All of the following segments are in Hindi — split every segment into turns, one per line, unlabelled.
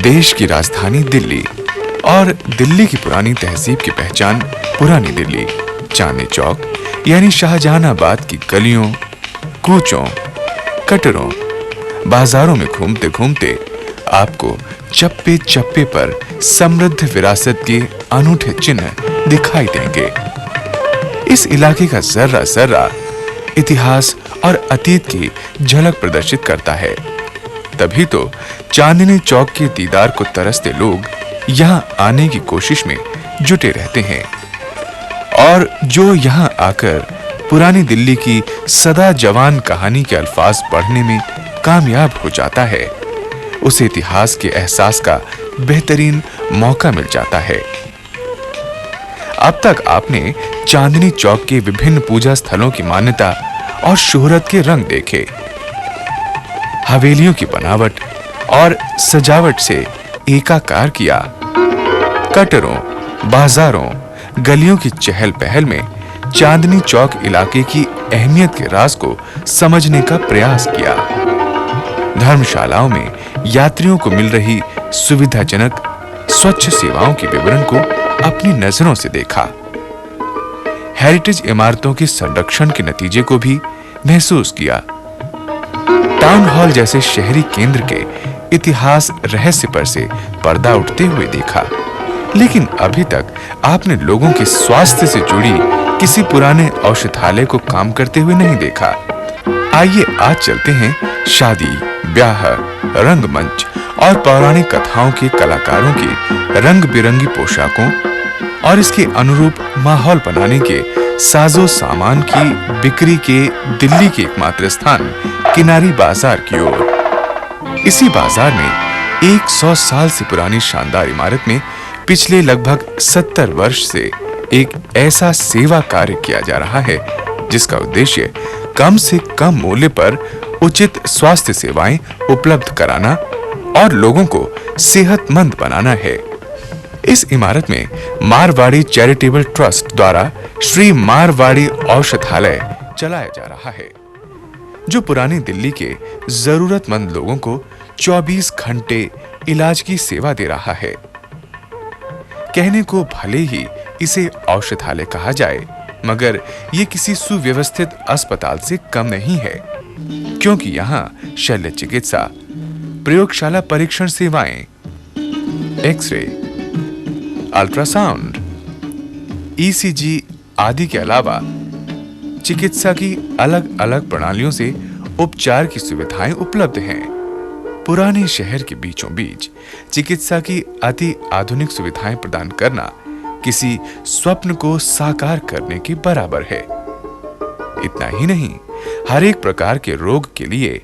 देश की राजधानी दिल्ली और दिल्ली की पुरानी तहजीब की पहचान पुरानी दिल्ली, चांदनी चौक यानी शाहजहानाबाद की गलियों, कूचों, कटरों, बाजारों में घूमते घूमते आपको चप्पे चप्पे पर समृद्ध विरासत के अनूठे चिन्ह दिखाई देंगे। इस इलाके का जर्रा जर्रा इतिहास और अतीत की झलक प्रदर्शित करता है। तभी तो चांदनी चौक के दीदार को तरसते लोग यहाँ आने की कोशिश में जुटे रहते हैं। और जो यहाँ आकर पुरानी दिल्ली की सदा जवान कहानी के अल्फाज पढ़ने में कामयाब हो जाता है, उसे इतिहास के एहसास का बेहतरीन मौका मिल जाता है। अब तक आपने चांदनी चौक के विभिन्न पूजा स्थलों की मान्यता और शोहरत के रंग देखे। हवेलियों की बनावट और सजावट से एकाकार किया। कटरों, बाजारों, गलियों की चहल पहल में चांदनी चौक इलाके की अहमियत के राज को समझने का प्रयास किया। धर्मशालाओं में यात्रियों को मिल रही सुविधाजनक स्वच्छ सेवाओं के विवरण को अपनी नजरों से देखा। हेरिटेज इमारतों के संरक्षण के नतीजे को भी महसूस किया। टाउन हॉल जैसे शहरी केंद्र के इतिहास रहस्य पर से पर्दा उठते हुए देखा। लेकिन अभी तक आपने लोगों के स्वास्थ्य से जुड़ी किसी पुराने औषधालय को काम करते हुए नहीं देखा। आइए आज चलते हैं शादी, ब्याह, रंगमंच और पौराणिक कथाओं के कलाकारों की रंग बिरंगी पोशाकों और इसके अनुरूप माहौल बनाने के साजो सामान की बिक्री के दिल्ली के एकमात्र स्थान किनारी बाजार की ओर। इसी बाजार में 100 साल से पुरानी शानदार इमारत में पिछले लगभग 70 वर्ष से एक ऐसा सेवा कार्य किया जा रहा है जिसका उद्देश्य कम से कम मूल्य पर उचित स्वास्थ्य सेवाएं उपलब्ध कराना और लोगों को सेहतमंद बनाना है। इस इमारत में मारवाड़ी चैरिटेबल ट्रस्ट द्वारा श्री मारवाड़ी औषधालय चलाया जा रहा है, जो पुरानी दिल्ली के जरूरतमंद लोगों को 24 घंटे इलाज की सेवा दे रहा है। कहने को भले ही इसे औषधालय कहा जाए, मगर ये किसी सुव्यवस्थित अस्पताल से कम नहीं है, क्योंकि यहाँ शल्य चिकित्सा, प्रयोगशाला परीक्षण सेवाएं, एक्सरे, अल्ट्रासाउंड, ईसीजी आदि के अलावा चिकित्सा की अलग-अलग प्रणालियों से उपचार की सुविधाएं उपलब्ध हैं। पुराने शहर के बीचों बीच चिकित्सा की अति आधुनिक सुविधाएं प्रदान करना किसी स्वप्न को साकार करने के बराबर है। इतना ही नहीं, हर एक प्रकार के रोग के लिए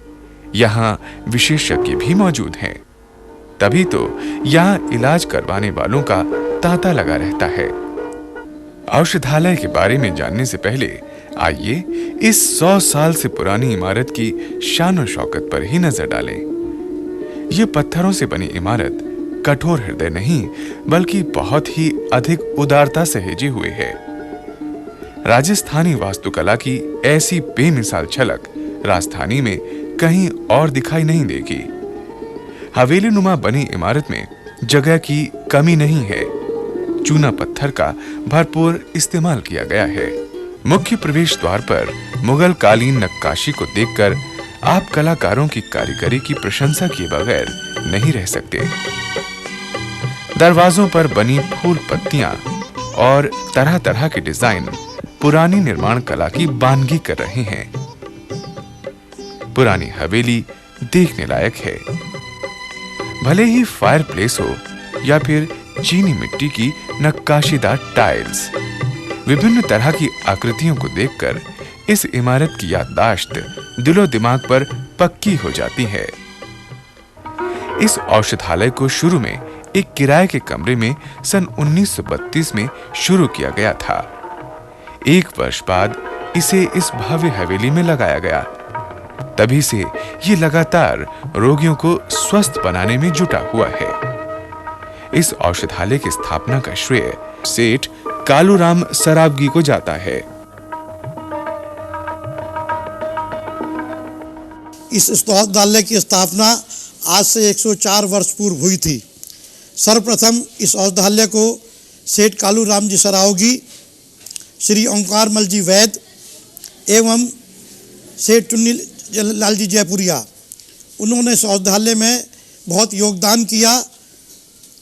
यहाँ विशेषज्ञ भी मौजूद हैं। तभी तो यहाँ इलाज करवाने वालों का तांता लगा रहता है। औषधालय के बारे में जानने से पहले आइए इस 100 साल से पुरानी इमारत की शान और शौकत पर ही नजर डालें। यह पत्थरों से बनी इमारत कठोर हृदय नहीं, बल्कि बहुत ही अधिक उदारता से सहेजे हुए है। राजस्थानी वास्तुकला की ऐसी बेमिसाल झलक राजधानी में कहीं और दिखाई नहीं देगी। हवेली नुमा बनी इमारत में जगह की कमी नहीं है। चूना पत्थर का भरपूर इस्तेमाल किया गया है। मुख्य प्रवेश द्वार पर मुगल कालीन नक्काशी को देखकर आप कलाकारों की कारीगरी की प्रशंसा किए बगैर नहीं रह सकते। दरवाजों पर बनी फूल पत्तियां और तरह-तरह के डिजाइन पुरानी निर्माण कला की बानगी कर रहे हैं। पुरानी हवेली देखने लायक है। भले ही फायरप्लेस हो या फिर चीनी मिट्टी की नक्काशीदार टाइल्स, विभिन्न तरह की आकृतियों को देखकर इस इमारत की याददाश्त दिलो दिमाग पर पक्की हो जाती है। इस औषधालय को शुरू में एक किराए के कमरे में सन 1932 में शुरू किया गया था। 1 वर्ष बाद इसे इस भव्य हवेली में लगाया गया। तभी से ये लगातार रोगियों को स्वस्थ बनाने में जुटा हुआ है। इस औषधालय की स्थापना का श्रेय सेठ कालूराम सरावगी को जाता है।
इस औषधालय की स्थापना आज से 104 वर्ष पूर्व हुई थी। सर्वप्रथम इस औषधालय को सेठ कालू राम जी सरावगी, श्री ओंकार मल जी वैद्य एवं सेठ चुन्नी लाल जी जयपुरिया, उन्होंने इस औषधालय में बहुत योगदान किया।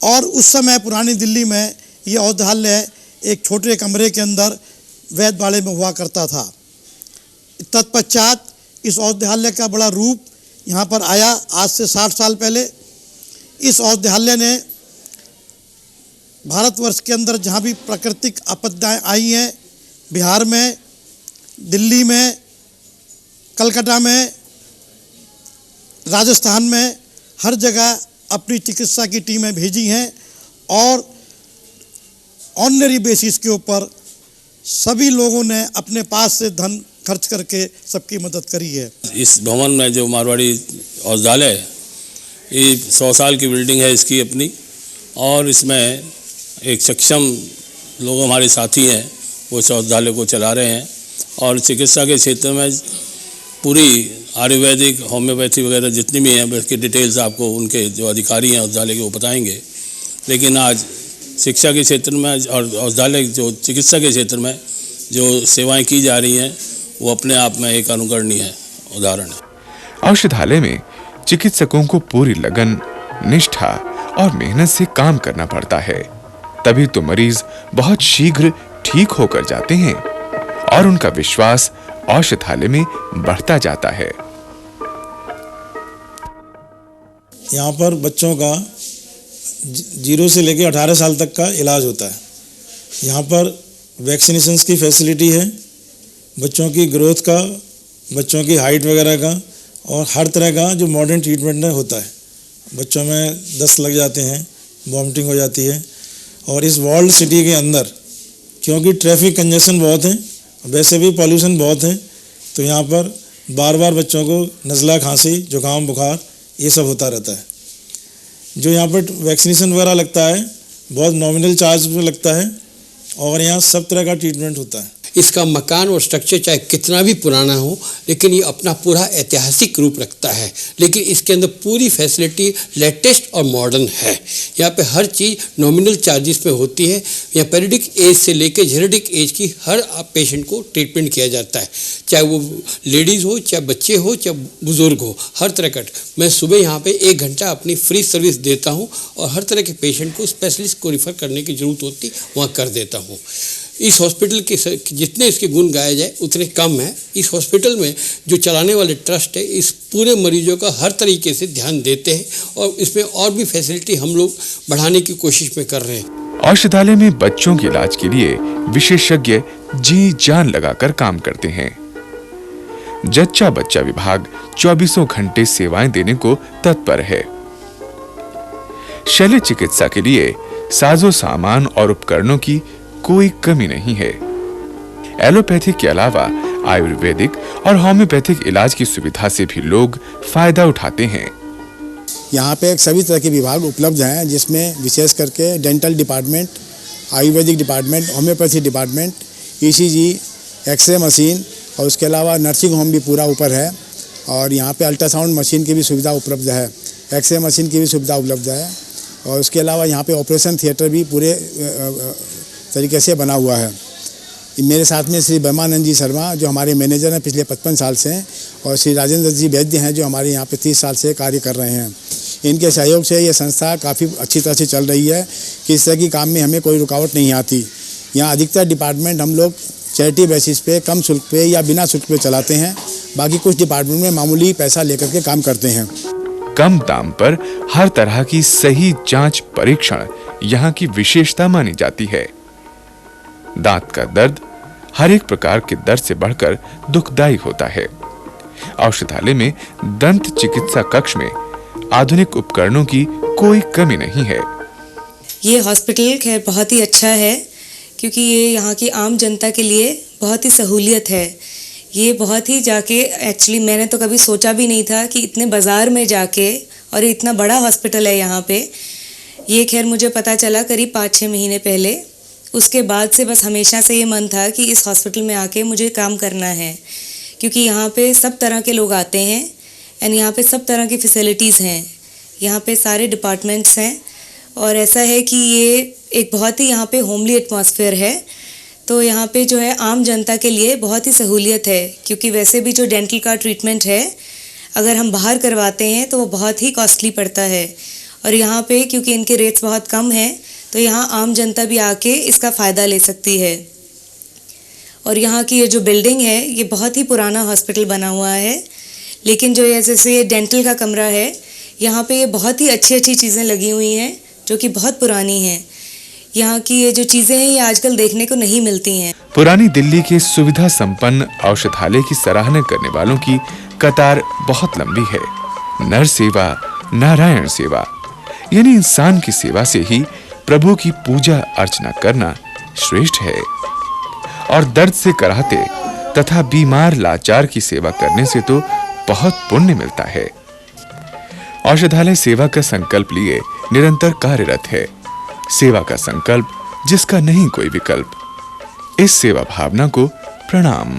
और उस समय पुरानी दिल्ली में ये औषधालय एक छोटे कमरे के अंदर वैद्यवाड़े में हुआ करता था। तत्पश्चात इस औषधालय का बड़ा रूप यहाँ पर आया आज से 60 साल पहले। इस औषधालय ने भारतवर्ष के अंदर जहाँ भी प्राकृतिक आपदाएं आई हैं, बिहार में, दिल्ली में, कलकत्ता में, राजस्थान में, हर जगह अपनी चिकित्सा की टीमें भेजी हैं और ऑनरी बेसिस के ऊपर सभी लोगों ने अपने पास से धन खर्च करके सबकी मदद करी है।
इस भवन में जो मारवाड़ी औषधालय है, ये 100 साल की बिल्डिंग है इसकी अपनी, और इसमें एक सक्षम लोग हमारे साथी हैं, वो इस औषधालय को चला रहे हैं। और चिकित्सा के क्षेत्र में पूरी आयुर्वेदिक, होम्योपैथी वगैरह जितनी भी हैं, उसकी डिटेल्स आपको उनके जो अधिकारी हैं औषधालय के वो बताएंगे। लेकिन आज शिक्षा के क्षेत्र में और औषधालय जो चिकित्सा के क्षेत्र में जो सेवाएं की जा रही हैं, वो अपने आप में एक अनुकरणीय उदाहरण है।
औषधालय में चिकित्सकों को पूरी लगन, निष्ठा और मेहनत से काम करना पड़ता है, तभी तो मरीज बहुत शीघ्र ठीक होकर जाते हैं और उनका विश्वास औषधालय में बढ़ता जाता है।
यहाँ पर बच्चों का 0 से लेकर 18 साल तक का इलाज होता है। यहाँ पर वैक्सीनेशंस की फैसिलिटी है, बच्चों की ग्रोथ का, बच्चों की हाइट वगैरह का, और हर तरह का जो मॉडर्न ट्रीटमेंट होता है। बच्चों में दस्त लग जाते हैं, वॉमिटिंग हो जाती है। और इस वर्ल्ड सिटी के अंदर क्योंकि ट्रैफिक कंजेशन बहुत है, वैसे भी पॉल्यूशन बहुत है, तो यहाँ पर बार बार बच्चों को नज़ला, खांसी, जुकाम, बुखार ये सब होता रहता है। जो यहाँ पर वैक्सीनेशन वगैरह लगता है बहुत नॉमिनल चार्ज में लगता है, और यहाँ सब तरह का ट्रीटमेंट होता है।
इसका मकान और स्ट्रक्चर चाहे कितना भी पुराना हो, लेकिन ये अपना पूरा ऐतिहासिक रूप रखता है। लेकिन इसके अंदर पूरी फैसिलिटी लेटेस्ट और मॉडर्न है। यहाँ पे हर चीज़ नॉमिनल चार्जेस में होती है। यहाँ पेरिडिक एज से लेकर जेनेटिक एज की हर पेशेंट को ट्रीटमेंट किया जाता है, चाहे वो लेडीज़ हो, चाहे बच्चे हो, चाहे बुज़ुर्ग हो, हर तरह का। मैं सुबह यहाँ पे 1 घंटा अपनी फ्री सर्विस देता हूँ और हर तरह के पेशेंट को स्पेशलिस्ट को रिफ़र करने की ज़रूरत होती वहाँ कर देता हूँ। इस हॉस्पिटल के जितने इसके गुण गाए जाए उतने कम है। इस हॉस्पिटल में जो चलाने वाले ट्रस्ट है, इस पूरे मरीजों का हर तरीके से ध्यान देते हैं और इसमें और भी फैसिलिटी हम लोग बढ़ाने की कोशिश में कर रहे हैं।
औषधालय में बच्चों के इलाज के लिए विशेषज्ञ जी जान लगाकर काम करते हैं। जच्चा बच्चा विभाग 24 घंटे सेवाएं देने को तत्पर है। शल्य चिकित्सा के लिए साजो सामान और उपकरणों की कोई कमी नहीं है। एलोपैथिक के अलावा आयुर्वेदिक और होम्योपैथिक इलाज की सुविधा से भी लोग फायदा उठाते हैं।
यहाँ पे सभी तरह के विभाग उपलब्ध हैं, जिसमें विशेष करके dental department, Ayurvedic department, homoeopathy department, ECG, X ray machine, और उसके अलावा नर्सिंग होम भी पूरा ऊपर है। और यहाँ पे अल्ट्रासाउंड मशीन की भी सुविधा उपलब्ध है, एक्सरे मशीन की भी सुविधा उपलब्ध है। और उसके अलावा यहाँ पे ऑपरेशन थिएटर भी पूरे तरीके से बना हुआ है। मेरे साथ में श्री ब्रह्मानंद जी शर्मा जो हमारे मैनेजर हैं पिछले 55 साल से हैं, और श्री राजेंद्र जी वैद्य हैं जो हमारे यहाँ पे 30 साल से कार्य कर रहे हैं। इनके सहयोग से ये संस्था काफ़ी अच्छी तरह से चल रही है कि इस तरह की काम में हमें कोई रुकावट नहीं आती। यहाँ अधिकतर डिपार्टमेंट हम लोग चैरिटी बेसिस पे, कम शुल्क पे या बिना शुल्क पे चलाते हैं। बाकी कुछ डिपार्टमेंट में मामूली पैसा लेकर के काम करते हैं।
कम दाम पर हर तरह की सही जांच परीक्षण यहाँ की विशेषता मानी जाती है। दांत का दर्द हर एक प्रकार के दर्द से बढ़कर दुखदायी होता है। औषधालय में दंत चिकित्सा कक्ष में आधुनिक उपकरणों की कोई कमी नहीं है।
ये हॉस्पिटल खैर बहुत ही अच्छा है, क्योंकि ये यहाँ की आम जनता के लिए बहुत ही सहूलियत है। ये बहुत ही जाके एक्चुअली मैंने तो कभी सोचा भी नहीं था कि इतने बाज़ार में जाके, और इतना बड़ा हॉस्पिटल है यहाँ पे। ये खैर मुझे पता चला करीब 5-6 महीने पहले। उसके बाद से बस हमेशा से ये मन था कि इस हॉस्पिटल में आके मुझे काम करना है, क्योंकि यहाँ पे सब तरह के लोग आते हैं एंड यहाँ पे सब तरह की फैसिलिटीज़ हैं। यहाँ पे सारे डिपार्टमेंट्स हैं और ऐसा है कि ये एक बहुत ही यहाँ पे होमली एटमॉस्फेयर है। तो यहाँ पे जो है आम जनता के लिए बहुत ही सहूलियत है, क्योंकि वैसे भी जो डेंटल का ट्रीटमेंट है अगर हम बाहर करवाते हैं तो वो बहुत ही कॉस्टली पड़ता है, और यहाँ पे क्योंकि इनके रेट्स बहुत कम हैं तो यहाँ आम जनता भी आके इसका फ़ायदा ले सकती है। और यहाँ की ये जो बिल्डिंग है ये बहुत ही पुराना हॉस्पिटल बना हुआ है, लेकिन जो ये जैसे ये डेंटल का कमरा है यहाँ पे ये बहुत ही अच्छी अच्छी चीज़ें लगी हुई हैं जो कि बहुत पुरानी हैं। यहाँ की ये जो चीज़ें हैं ये आजकल देखने को नहीं मिलती हैं।
पुरानी दिल्ली के सुविधा संपन्न औषधालय की सराहना करने वालों की कतार बहुत लंबी है। नर सेवा नारायण सेवा, यानी इंसान की सेवा से ही प्रभु की पूजा अर्चना करना श्रेष्ठ है। और दर्द से कराहते तथा बीमार लाचार की सेवा करने से तो बहुत पुण्य मिलता है। औषधालय सेवा का संकल्प लिए निरंतर कार्यरत है। सेवा का संकल्प जिसका नहीं कोई विकल्प। इस सेवा भावना को प्रणाम।